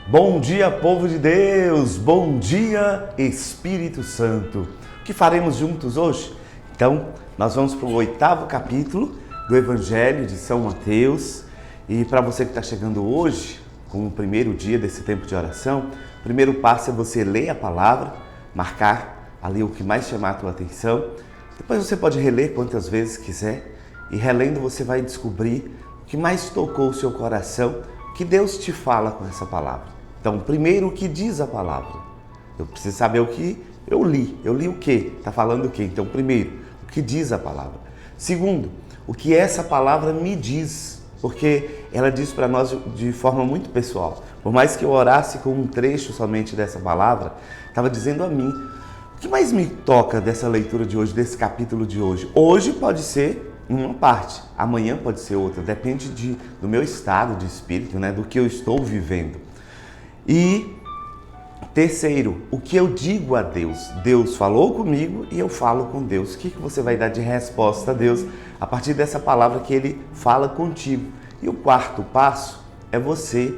Bom dia, povo de Deus! Bom dia, Espírito Santo! O que faremos juntos hoje? Então, nós vamos para o 8º capítulo do Evangelho de São Mateus. E para você que está chegando hoje, com o primeiro dia desse tempo de oração, o primeiro passo é você ler a palavra, marcar ali o que mais chamar a tua atenção. Depois você pode reler quantas vezes quiser e relendo você vai descobrir o que mais tocou o seu coração, que Deus te fala com essa palavra. Então, primeiro, o que diz a palavra? Eu preciso saber o que eu li. Eu li o quê? Está falando o quê? Então, primeiro, o que diz a palavra? Segundo, o que essa palavra me diz, porque ela diz para nós de forma muito pessoal. Por mais que eu orasse com um trecho somente dessa palavra, estava dizendo a mim, o que mais me toca dessa leitura de hoje, desse capítulo de hoje? Hoje pode ser uma parte, amanhã pode ser outra, depende do meu estado de espírito, né? Do que eu estou vivendo. E terceiro, o que eu digo a Deus? Deus falou comigo e eu falo com Deus. O que você vai dar de resposta a Deus a partir dessa palavra que Ele fala contigo? E o quarto passo é você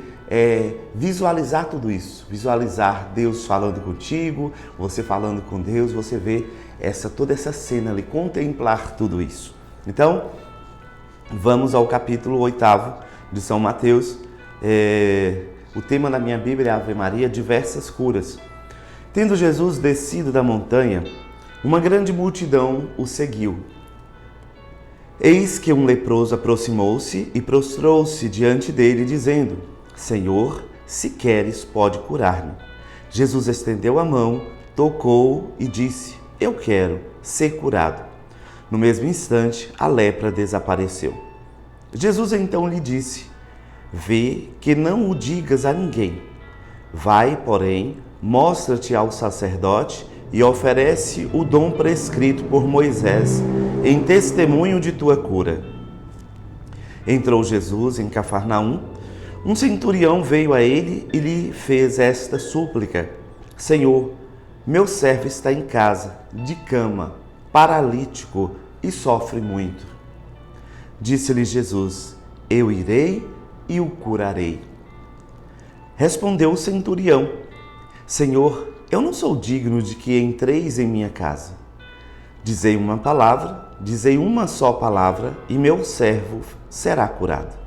visualizar tudo isso. Visualizar Deus falando contigo, você falando com Deus, você vê toda essa cena ali, contemplar tudo isso. Então, vamos ao capítulo 8º de São Mateus. O tema da minha Bíblia é Ave Maria, diversas curas. Tendo Jesus descido da montanha, uma grande multidão o seguiu. Eis que um leproso aproximou-se e prostrou-se diante dele, dizendo: Senhor, se queres, pode curar-me. Jesus estendeu a mão, tocou e disse: Eu quero ser curado. No mesmo instante, a lepra desapareceu. Jesus então lhe disse: Vê que não o digas a ninguém. Vai, porém, mostra-te ao sacerdote e oferece o dom prescrito por Moisés em testemunho de tua cura. Entrou Jesus em Cafarnaum. Um centurião veio a ele e lhe fez esta súplica: Senhor, meu servo está em casa, de cama, paralítico e sofre muito. Disse-lhe Jesus: Eu irei e o curarei. Respondeu o centurião: Senhor, eu não sou digno de que entreis em minha casa. Dizei uma só palavra, e meu servo será curado.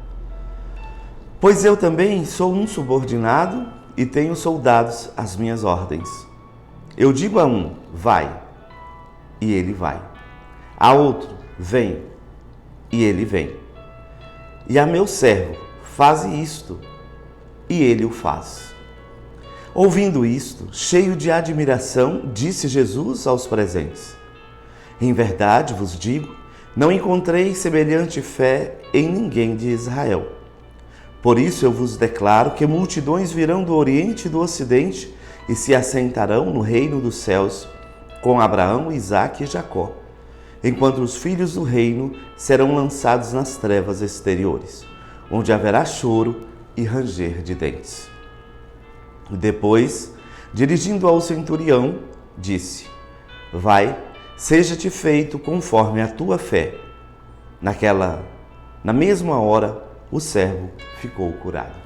Pois eu também sou um subordinado e tenho soldados às minhas ordens. Eu digo a um: vai, e ele vai. A outro: vem, e ele vem. E a meu servo: faze isto, e ele o faz. Ouvindo isto, cheio de admiração, disse Jesus aos presentes: Em verdade vos digo, não encontrei semelhante fé em ninguém de Israel. Por isso eu vos declaro que multidões virão do Oriente e do Ocidente e se assentarão no reino dos céus com Abraão, Isaque e Jacó, enquanto os filhos do reino serão lançados nas trevas exteriores, onde haverá choro e ranger de dentes. Depois, dirigindo ao centurião, disse: Vai, seja-te feito conforme a tua fé. Na mesma hora, o servo ficou curado.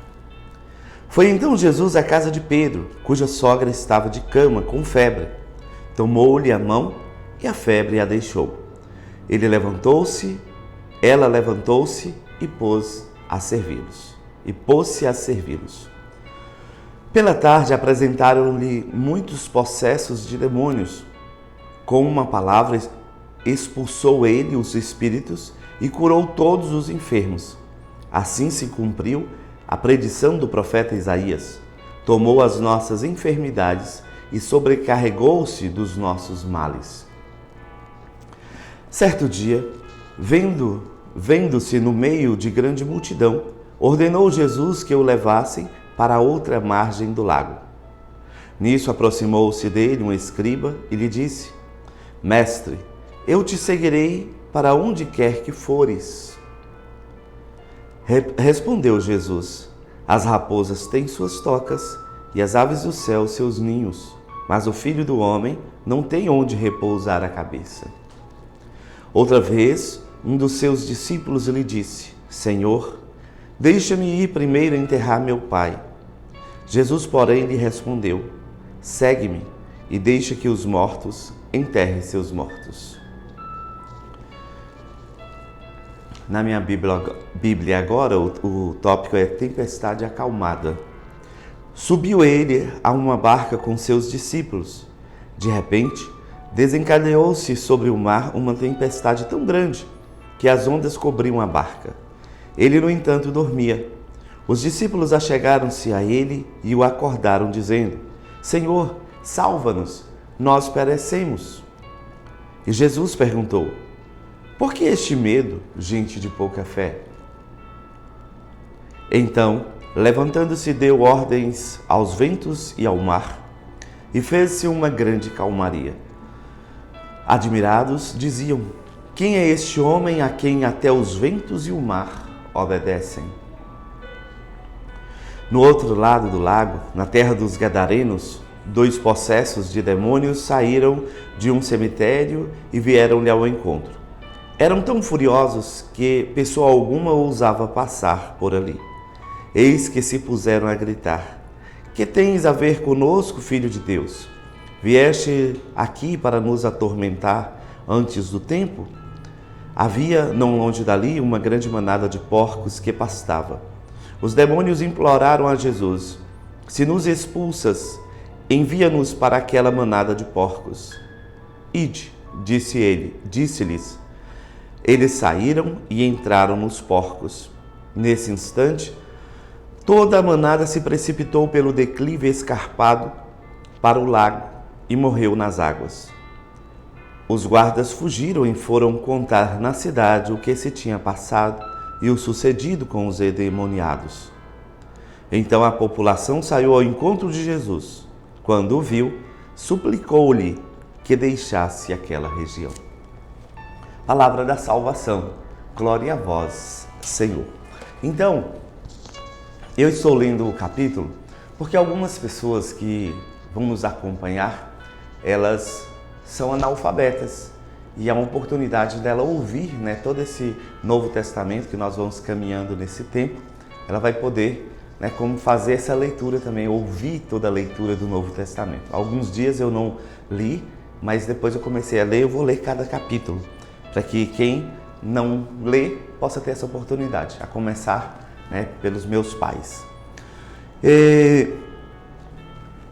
Foi então Jesus à casa de Pedro, cuja sogra estava de cama com febre. Tomou-lhe a mão e a febre a deixou. Ela levantou-se e pôs-se a servi-los. Pela tarde apresentaram-lhe muitos possessos de demônios. Com uma palavra expulsou ele os espíritos e curou todos os enfermos. Assim se cumpriu a predição do profeta Isaías. Tomou as nossas enfermidades e sobrecarregou-se dos nossos males. Certo dia, vendo-se no meio de grande multidão, ordenou Jesus que o levassem para a outra margem do lago. Nisso aproximou-se dele um escriba e lhe disse: Mestre, eu te seguirei para onde quer que fores. Respondeu Jesus: As raposas têm suas tocas e as aves do céu seus ninhos, mas o Filho do Homem não tem onde repousar a cabeça. Outra vez, um dos seus discípulos lhe disse: Senhor, deixa-me ir primeiro enterrar meu pai. Jesus, porém, lhe respondeu: segue-me e deixa que os mortos enterrem seus mortos. Na minha Bíblia agora, o tópico é tempestade acalmada. Subiu ele a uma barca com seus discípulos. De repente, desencadeou-se sobre o mar uma tempestade tão grande que as ondas cobriam a barca. Ele, no entanto, dormia. Os discípulos achegaram-se a ele e o acordaram, dizendo: Senhor, salva-nos, nós perecemos. E Jesus perguntou: por que este medo, gente de pouca fé? Então, levantando-se, deu ordens aos ventos e ao mar, e fez-se uma grande calmaria. Admirados, diziam: quem é este homem a quem até os ventos e o mar obedecem? No outro lado do lago, na terra dos Gadarenos, 2 possessos de demônios saíram de um cemitério e vieram-lhe ao encontro. Eram tão furiosos que pessoa alguma ousava passar por ali. Eis que se puseram a gritar: que tens a ver conosco, Filho de Deus? Vieste aqui para nos atormentar antes do tempo? Havia, não longe dali, uma grande manada de porcos que pastava. Os demônios imploraram a Jesus: se nos expulsas, envia-nos para aquela manada de porcos. Ide, disse-lhes. Eles saíram e entraram nos porcos. Nesse instante, toda a manada se precipitou pelo declive escarpado para o lago e morreu nas águas. Os guardas fugiram e foram contar na cidade o que se tinha passado e o sucedido com os endemoniados. Então a população saiu ao encontro de Jesus. Quando o viu, suplicou-lhe que deixasse aquela região. Palavra da salvação. Glória a vós, Senhor. Então, eu estou lendo o capítulo porque algumas pessoas que vão nos acompanhar, elas são analfabetas. E é uma oportunidade dela ouvir, todo esse Novo Testamento que nós vamos caminhando nesse tempo. Ela vai poder, como fazer essa leitura também, ouvir toda a leitura do Novo Testamento. Alguns dias eu não li, mas depois eu comecei a ler, eu vou ler cada capítulo, para que quem não lê possa ter essa oportunidade, a começar pelos meus pais.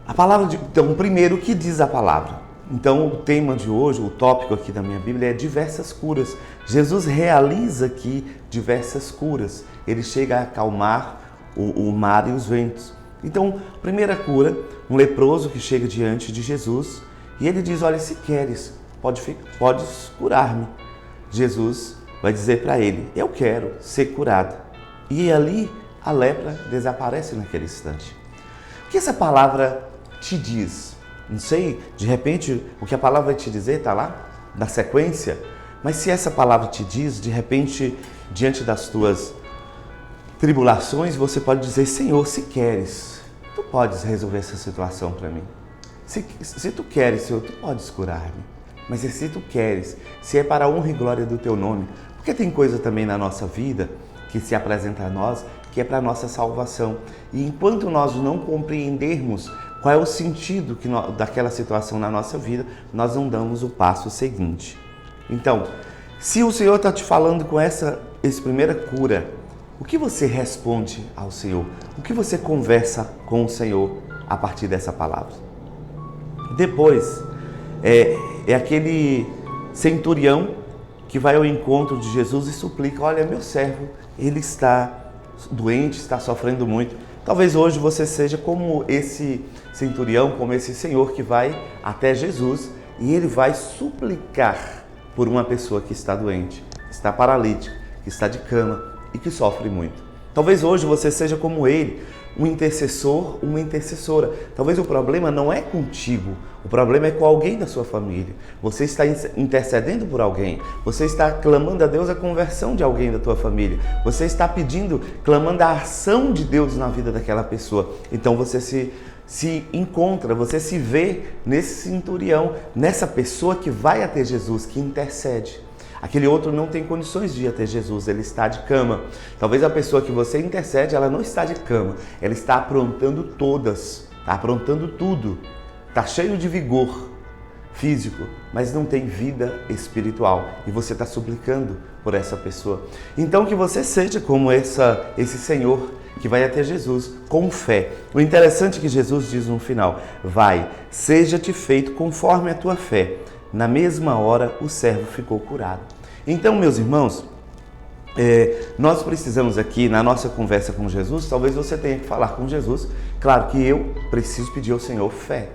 A palavra então, primeiro, o que diz a palavra? Então, o tema de hoje, o tópico aqui da minha Bíblia é diversas curas. Jesus realiza aqui diversas curas. Ele chega a acalmar o mar e os ventos. Então, primeira cura, um leproso que chega diante de Jesus e ele diz: olha, se queres, podes curar-me. Jesus vai dizer para ele: eu quero ser curado. E ali a lepra desaparece naquele instante. O que essa palavra te diz? Não sei, de repente, o que a palavra vai te dizer está lá, na sequência, mas se essa palavra te diz, de repente, diante das tuas tribulações, você pode dizer: Senhor, se queres, tu podes resolver essa situação para mim. Se tu queres, Senhor, tu podes curar-me. Mas se tu queres, se é para a honra e glória do teu nome, porque tem coisa também na nossa vida que se apresenta a nós, que é para a nossa salvação. E enquanto nós não compreendermos qual é o sentido daquela situação na nossa vida, nós não damos o passo seguinte. Então, se o Senhor está te falando com essa primeira cura, o que você responde ao Senhor? O que você conversa com o Senhor a partir dessa palavra? Depois, é aquele centurião que vai ao encontro de Jesus e suplica: olha, meu servo, ele está doente, está sofrendo muito. Talvez hoje você seja como esse centurião, como esse senhor que vai até Jesus e ele vai suplicar por uma pessoa que está doente, que está paralítica, que está de cama e que sofre muito. Talvez hoje você seja como ele, um intercessor, uma intercessora. Talvez o problema não é contigo, o problema é com alguém da sua família. Você está intercedendo por alguém, você está clamando a Deus a conversão de alguém da tua família, você está clamando a ação de Deus na vida daquela pessoa. Então você se encontra, você se vê nesse centurião, nessa pessoa que vai até Jesus, que intercede. Aquele outro não tem condições de ir até Jesus, ele está de cama. Talvez a pessoa que você intercede, ela não está de cama, ela está aprontando todas, está aprontando tudo, está cheio de vigor físico, mas não tem vida espiritual e você está suplicando por essa pessoa. Então que você seja como esse Senhor que vai até Jesus com fé. O interessante é que Jesus diz no final: vai, seja-te feito conforme a tua fé. Na mesma hora o servo ficou curado. Então, meus irmãos, nós precisamos aqui, na nossa conversa com Jesus, talvez você tenha que falar com Jesus. Claro que eu preciso pedir ao Senhor fé.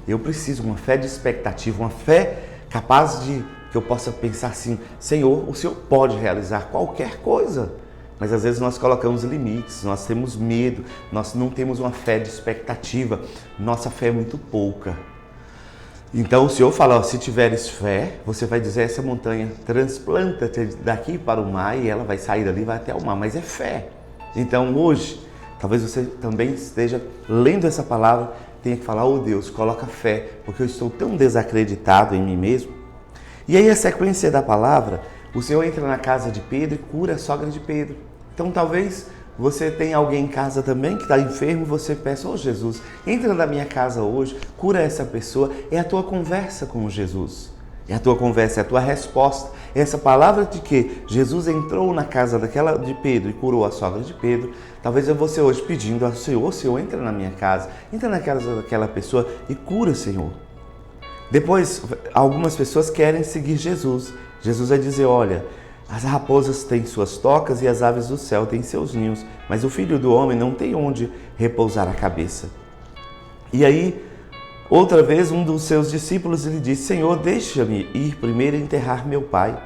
Eu preciso uma fé de expectativa, uma fé capaz de que eu possa pensar assim: Senhor, o Senhor pode realizar qualquer coisa. Mas às vezes nós colocamos limites, nós temos medo, nós não temos uma fé de expectativa, nossa fé é muito pouca. Então o Senhor fala: se tiveres fé, você vai dizer a essa montanha: transplanta-te daqui para o mar, e ela vai sair dali e vai até o mar, mas é fé. Então hoje, talvez você também esteja lendo essa palavra, tenha que falar: oh Deus, coloca fé, porque eu estou tão desacreditado em mim mesmo. E aí a sequência da palavra, o Senhor entra na casa de Pedro e cura a sogra de Pedro. Então talvez você tenha alguém em casa também que está enfermo, você peça: oh Jesus, entra na minha casa hoje, cura essa pessoa. É a tua conversa com Jesus, é a tua conversa, é a tua resposta. Essa palavra de que Jesus entrou na casa de Pedro e curou a sogra de Pedro, talvez é você hoje pedindo ao Senhor: Senhor, entra na minha casa, entra na casa daquela pessoa e cura, Senhor. Depois, algumas pessoas querem seguir Jesus. Jesus vai dizer: olha, as raposas têm suas tocas e as aves do céu têm seus ninhos, mas o Filho do Homem não tem onde repousar a cabeça. E aí, outra vez, um dos seus discípulos lhe disse: Senhor, deixa-me ir primeiro enterrar meu pai.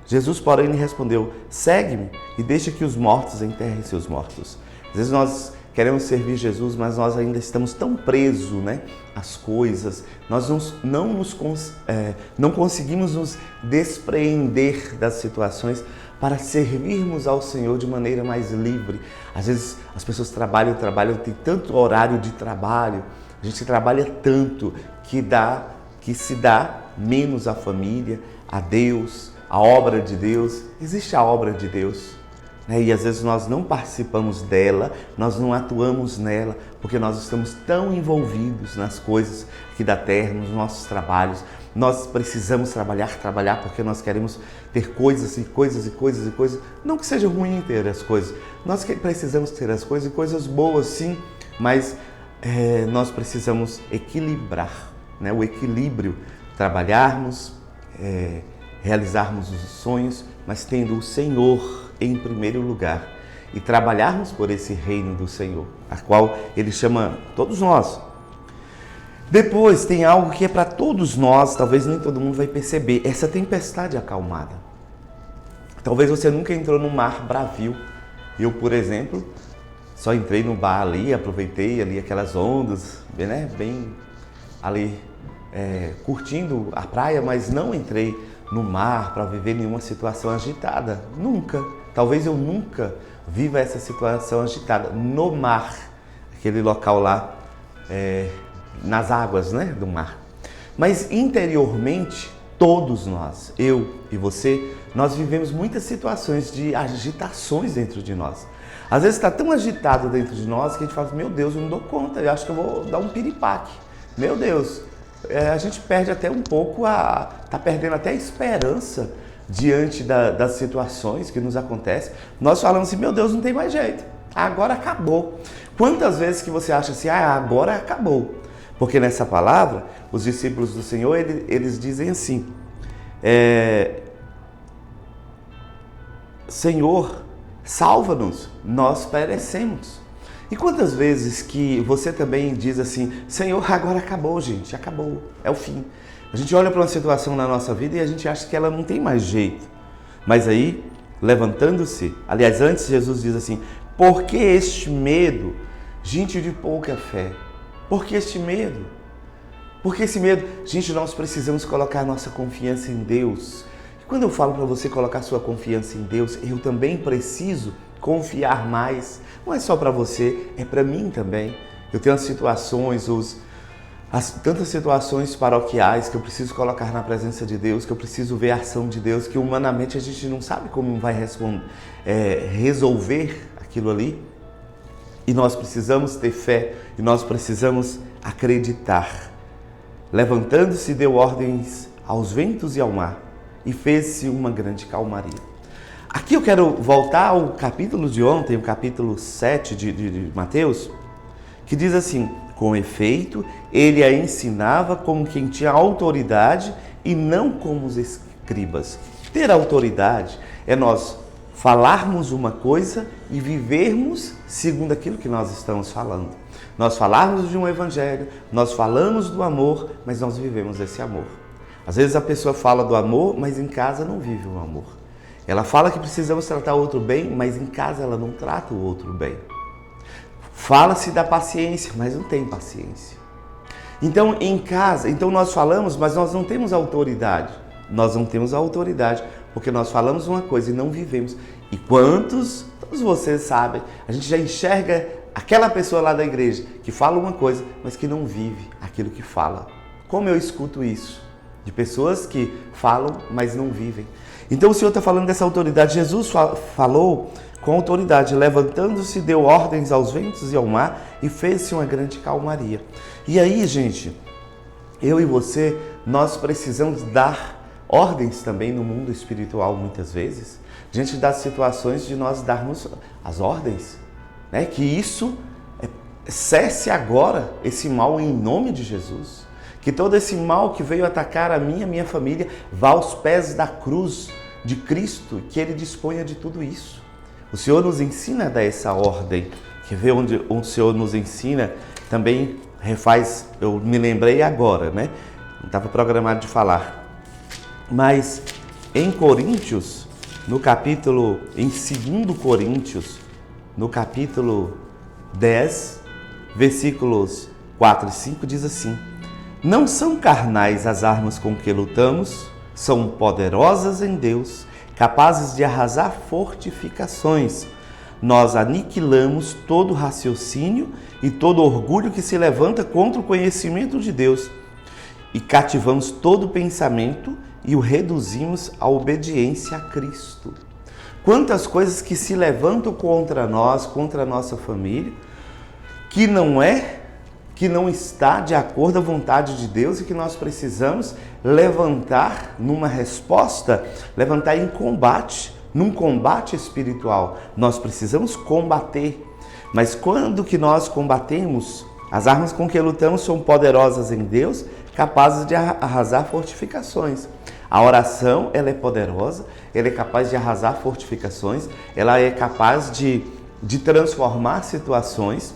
Jesus, porém, lhe respondeu: segue-me e deixa que os mortos enterrem seus mortos. Às vezes nós queremos servir Jesus, mas nós ainda estamos tão presos, às coisas. Nós não conseguimos nos despreender das situações para servirmos ao Senhor de maneira mais livre. Às vezes as pessoas trabalham, tem tanto horário de trabalho, a gente trabalha tanto que se dá menos à família, a Deus, a obra de Deus. Existe a obra de Deus, e às vezes nós não participamos dela, nós não atuamos nela, porque nós estamos tão envolvidos nas coisas aqui da terra, nos nossos trabalhos. Nós precisamos trabalhar porque nós queremos ter coisas e coisas e coisas e coisas. Não que seja ruim ter as coisas, nós precisamos ter as coisas e coisas boas sim, mas nós precisamos equilibrar, o equilíbrio, trabalharmos, realizarmos os sonhos, mas tendo o Senhor em primeiro lugar e trabalharmos por esse reino do Senhor, a qual Ele chama todos nós. Depois tem algo que é para todos nós, talvez nem todo mundo vai perceber, essa tempestade acalmada. Talvez você nunca entrou no mar bravio. Eu, por exemplo, só entrei no bar ali, aproveitei ali aquelas ondas, bem ali curtindo a praia, mas não entrei no mar para viver nenhuma situação agitada. Nunca. Talvez eu nunca viva essa situação agitada no mar, aquele local lá, nas águas, do mar. Mas interiormente, todos nós, eu e você, nós vivemos muitas situações de agitações dentro de nós. Às vezes está tão agitado dentro de nós que a gente fala: meu Deus, eu não dou conta, eu acho que eu vou dar um piripaque. Meu Deus, a gente perde até um pouco, está perdendo até a esperança diante das situações que nos acontecem. Nós falamos assim: meu Deus, não tem mais jeito, agora acabou. Quantas vezes que você acha assim: agora acabou? Porque nessa palavra, os discípulos do Senhor, eles dizem assim: Senhor, salva-nos, nós perecemos. E quantas vezes que você também diz assim: Senhor, agora acabou, gente, acabou, é o fim. A gente olha para uma situação na nossa vida e a gente acha que ela não tem mais jeito. Mas aí, levantando-se, aliás, antes Jesus diz assim: por que este medo, gente de pouca fé? Por que este medo? Por que esse medo? Gente, nós precisamos colocar nossa confiança em Deus. E quando eu falo para você colocar sua confiança em Deus, eu também preciso confiar mais. Não é só para você, é para mim também. Eu tenho as situações, tantas situações paroquiais que eu preciso colocar na presença de Deus, que eu preciso ver a ação de Deus, que humanamente a gente não sabe como vai resolver aquilo ali. E nós precisamos ter fé, e nós precisamos acreditar. Levantando-se, deu ordens aos ventos e ao mar, e fez-se uma grande calmaria. Aqui eu quero voltar ao capítulo de ontem, o capítulo 7 de Mateus, que diz assim: com efeito, ele a ensinava como quem tinha autoridade e não como os escribas. Ter autoridade é nós falarmos uma coisa e vivermos segundo aquilo que nós estamos falando. Nós falarmos de um evangelho, nós falamos do amor, mas nós vivemos esse amor. Às vezes a pessoa fala do amor, mas em casa não vive o amor. Ela fala que precisamos tratar o outro bem, mas em casa ela não trata o outro bem. Fala-se da paciência, mas não tem paciência. Então, em casa, nós falamos, mas nós não temos autoridade. Nós não temos autoridade, porque nós falamos uma coisa e não vivemos. E todos vocês sabem, a gente já enxerga aquela pessoa lá da igreja que fala uma coisa, mas que não vive aquilo que fala. Como eu escuto isso? De pessoas que falam, mas não vivem. Então, o Senhor está falando dessa autoridade. Jesus falou com autoridade, levantando-se, deu ordens aos ventos e ao mar e fez-se uma grande calmaria. E aí, gente, eu e você, nós precisamos dar ordens também no mundo espiritual muitas vezes, diante das situações de nós darmos as ordens, né? Que isso cesse agora, esse mal em nome de Jesus. Que todo esse mal que veio atacar a minha família vá aos pés da cruz de Cristo, que Ele disponha de tudo isso. O Senhor nos ensina a dar essa ordem. Quer ver onde o Senhor nos ensina? Também refaz, eu me lembrei agora, né? Não estava programado de falar. Mas em Coríntios, em 2 Coríntios, no capítulo 10, versículos 4 e 5, diz assim: não são carnais as armas com que lutamos, são poderosas em Deus, capazes de arrasar fortificações. Nós aniquilamos todo raciocínio e todo orgulho que se levanta contra o conhecimento de Deus e cativamos todo pensamento e o reduzimos à obediência a Cristo. Quantas coisas que se levantam contra nós, contra a nossa família, que não está de acordo à vontade de Deus e que nós precisamos levantar numa resposta, levantar em combate, num combate espiritual. Nós precisamos combater. Mas quando que nós combatemos, as armas com que lutamos são poderosas em Deus, capazes de arrasar fortificações. A oração, ela é poderosa, ela é capaz de arrasar fortificações, ela é capaz de transformar situações,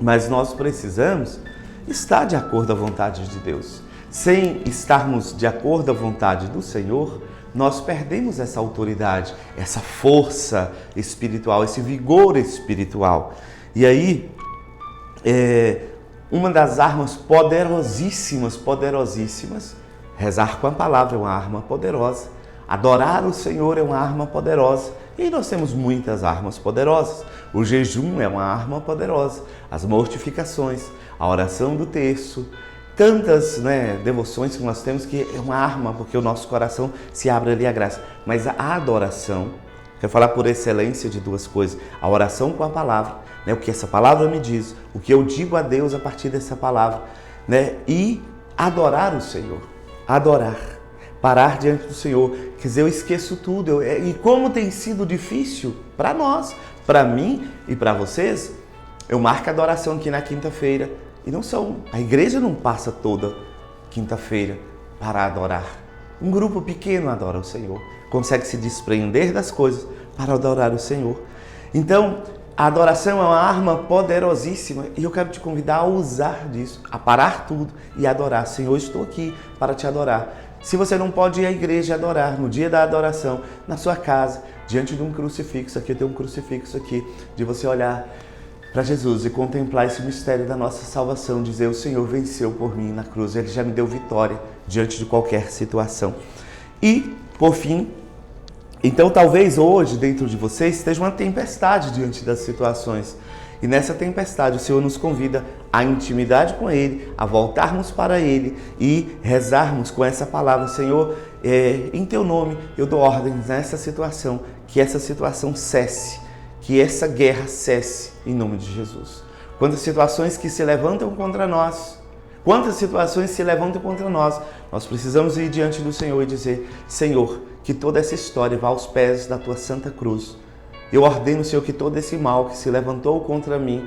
mas nós precisamos estar de acordo à vontade de Deus. Sem estarmos de acordo à vontade do Senhor, nós perdemos essa autoridade, essa força espiritual, esse vigor espiritual. E aí, uma das armas poderosíssimas, rezar com a palavra é uma arma poderosa. Adorar o Senhor é uma arma poderosa. E nós temos muitas armas poderosas. O jejum é uma arma poderosa. As mortificações, a oração do terço, tantas devoções que nós temos que é uma arma, porque o nosso coração se abre ali à graça. Mas a adoração, quero falar por excelência de duas coisas. A oração com a palavra, o que essa palavra me diz, o que eu digo a Deus a partir dessa palavra, e adorar o Senhor. Adorar. Parar diante do Senhor. Quer dizer, eu esqueço tudo. E como tem sido difícil para nós, para mim e para vocês, eu marco a adoração aqui na quinta-feira. E a igreja não passa toda quinta-feira para adorar. Um grupo pequeno adora o Senhor. Consegue se desprender das coisas para adorar o Senhor. Então, a adoração é uma arma poderosíssima e eu quero te convidar a usar disso, a parar tudo e adorar. Senhor, eu estou aqui para te adorar. Se você não pode ir à igreja adorar no dia da adoração, na sua casa, diante de um crucifixo, aqui eu tenho um crucifixo aqui, de você olhar para Jesus e contemplar esse mistério da nossa salvação, dizer: o Senhor venceu por mim na cruz, Ele já me deu vitória diante de qualquer situação. E, por fim, então talvez hoje dentro de vocês esteja uma tempestade diante das situações. E nessa tempestade o Senhor nos convida a intimidade com Ele, a voltarmos para Ele e rezarmos com essa palavra: Senhor, em Teu nome eu dou ordens nessa situação, que essa situação cesse, que essa guerra cesse em nome de Jesus. Quantas situações que se levantam contra nós, nós precisamos ir diante do Senhor e dizer: Senhor, que toda essa história vá aos pés da Tua Santa Cruz. Eu ordeno, Senhor, que todo esse mal que se levantou contra mim,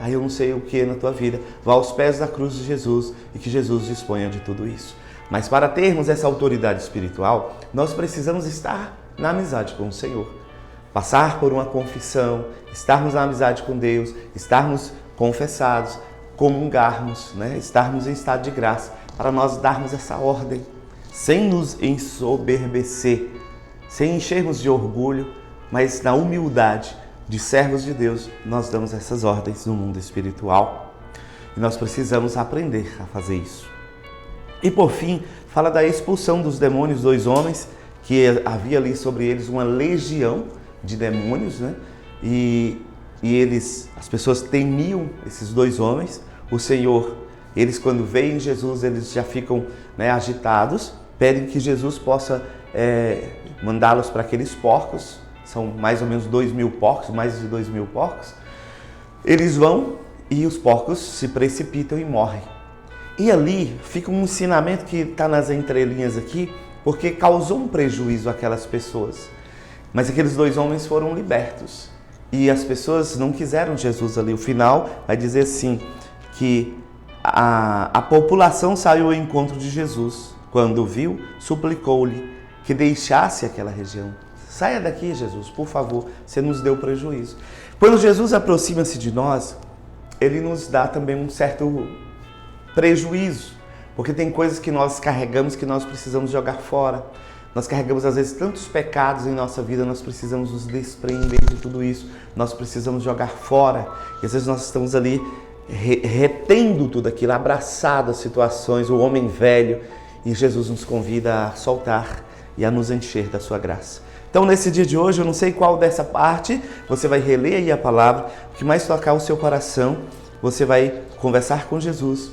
eu não sei o que na Tua vida, vá aos pés da cruz de Jesus e que Jesus disponha de tudo isso. Mas para termos essa autoridade espiritual, nós precisamos estar na amizade com o Senhor. Passar por uma confissão, estarmos na amizade com Deus, estarmos confessados, comungarmos, estarmos em estado de graça, para nós darmos essa ordem, sem nos ensoberbecer, sem enchermos de orgulho, mas na humildade de servos de Deus, nós damos essas ordens no mundo espiritual. E nós precisamos aprender a fazer isso. E por fim, fala da expulsão dos demônios, 2 homens, que havia ali sobre eles uma legião de demônios, E as pessoas temiam esses 2 homens. O Senhor, eles quando veem Jesus, eles já ficam agitados, pedem que Jesus possa mandá-los para aqueles porcos. São mais ou menos 2.000 porcos, mais de 2.000 porcos. Eles vão e os porcos se precipitam e morrem. E ali fica um ensinamento que está nas entrelinhas aqui, porque causou um prejuízo àquelas pessoas. Mas aqueles 2 homens foram libertos. E as pessoas não quiseram Jesus ali. O final vai dizer assim, que a população saiu ao encontro de Jesus. Quando viu, suplicou-lhe que deixasse aquela região. Saia daqui, Jesus, por favor, você nos deu prejuízo. Quando Jesus aproxima-se de nós, Ele nos dá também um certo prejuízo, porque tem coisas que nós carregamos que nós precisamos jogar fora. Nós carregamos, às vezes, tantos pecados em nossa vida, nós precisamos nos desprender de tudo isso, nós precisamos jogar fora. E às vezes nós estamos ali retendo tudo aquilo, abraçado às situações, o homem velho, e Jesus nos convida a soltar e a nos encher da sua graça. Então, nesse dia de hoje, eu não sei qual dessa parte, você vai reler aí a palavra, o que mais tocar o seu coração, você vai conversar com Jesus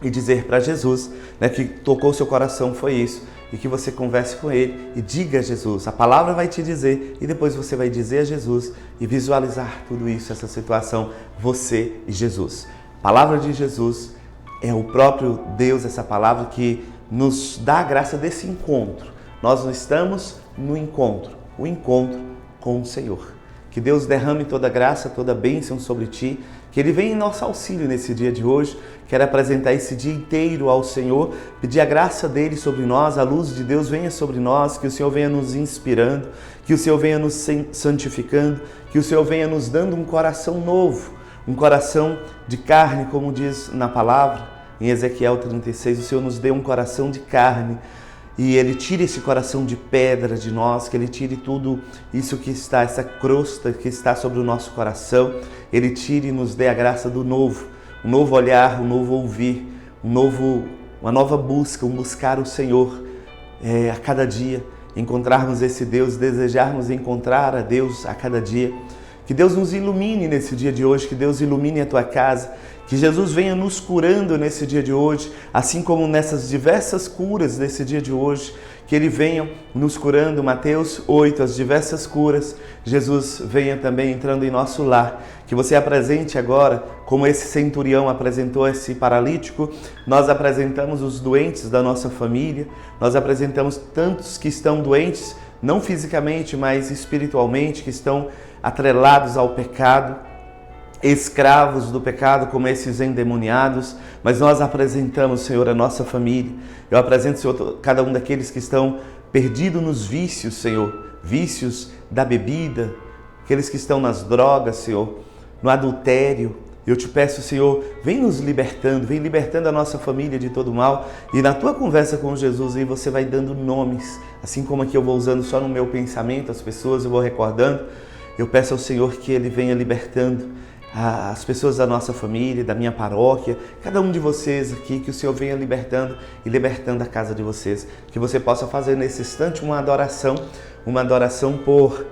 e dizer para Jesus, que tocou o seu coração foi isso, e que você converse com Ele e diga a Jesus. A palavra vai te dizer e depois você vai dizer a Jesus e visualizar tudo isso, essa situação, você e Jesus. A palavra de Jesus é o próprio Deus, essa palavra que nos dá a graça desse encontro. Nós não estamos no encontro, o encontro com o Senhor. Que Deus derrame toda graça, toda bênção sobre ti, que Ele venha em nosso auxílio nesse dia de hoje. Quero apresentar esse dia inteiro ao Senhor, pedir a graça dEle sobre nós, a luz de Deus venha sobre nós, que o Senhor venha nos inspirando, que o Senhor venha nos santificando, que o Senhor venha nos dando um coração novo, um coração de carne, como diz na palavra, em Ezequiel 36, o Senhor nos deu um coração de carne, e Ele tire esse coração de pedra de nós, que Ele tire tudo isso que está, essa crosta que está sobre o nosso coração, Ele tire e nos dê a graça do novo, um novo olhar, um novo ouvir, uma nova busca, buscar o Senhor a cada dia, encontrarmos esse Deus, desejarmos encontrar a Deus a cada dia. Que Deus nos ilumine nesse dia de hoje, que Deus ilumine a tua casa, que Jesus venha nos curando nesse dia de hoje, assim como nessas diversas curas desse dia de hoje, que Ele venha nos curando, Mateus 8, as diversas curas, Jesus venha também entrando em nosso lar, que você apresente agora, como esse centurião apresentou esse paralítico, nós apresentamos os doentes da nossa família, nós apresentamos tantos que estão doentes, não fisicamente, mas espiritualmente, que estão atrelados ao pecado, escravos do pecado, como esses endemoniados, mas nós apresentamos, Senhor, a nossa família. Eu apresento, Senhor, cada um daqueles que estão perdidos nos vícios, Senhor, vícios da bebida, aqueles que estão nas drogas, Senhor, no adultério. Eu te peço, Senhor, vem nos libertando, vem libertando a nossa família de todo mal. E na tua conversa com Jesus aí você vai dando nomes, assim como aqui eu vou usando só no meu pensamento, as pessoas eu vou recordando. Eu peço ao Senhor que Ele venha libertando as pessoas da nossa família, da minha paróquia, cada um de vocês aqui, que o Senhor venha libertando e libertando a casa de vocês. Que você possa fazer nesse instante uma adoração por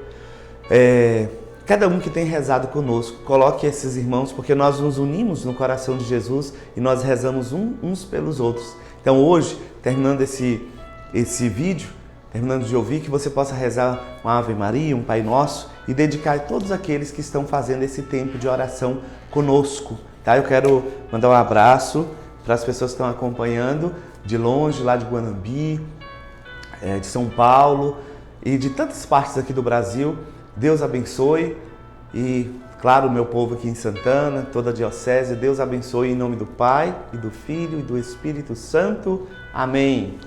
cada um que tem rezado conosco, coloque esses irmãos, porque nós nos unimos no coração de Jesus e nós rezamos uns pelos outros. Então hoje, terminando esse vídeo, terminando de ouvir, que você possa rezar uma Ave Maria, um Pai Nosso e dedicar a todos aqueles que estão fazendo esse tempo de oração conosco. Tá? Eu quero mandar um abraço para as pessoas que estão acompanhando de longe, lá de Guanambi, de São Paulo e de tantas partes aqui do Brasil. Deus abençoe e, claro, o meu povo aqui em Santana, toda a diocese, Deus abençoe em nome do Pai, e do Filho e do Espírito Santo. Amém.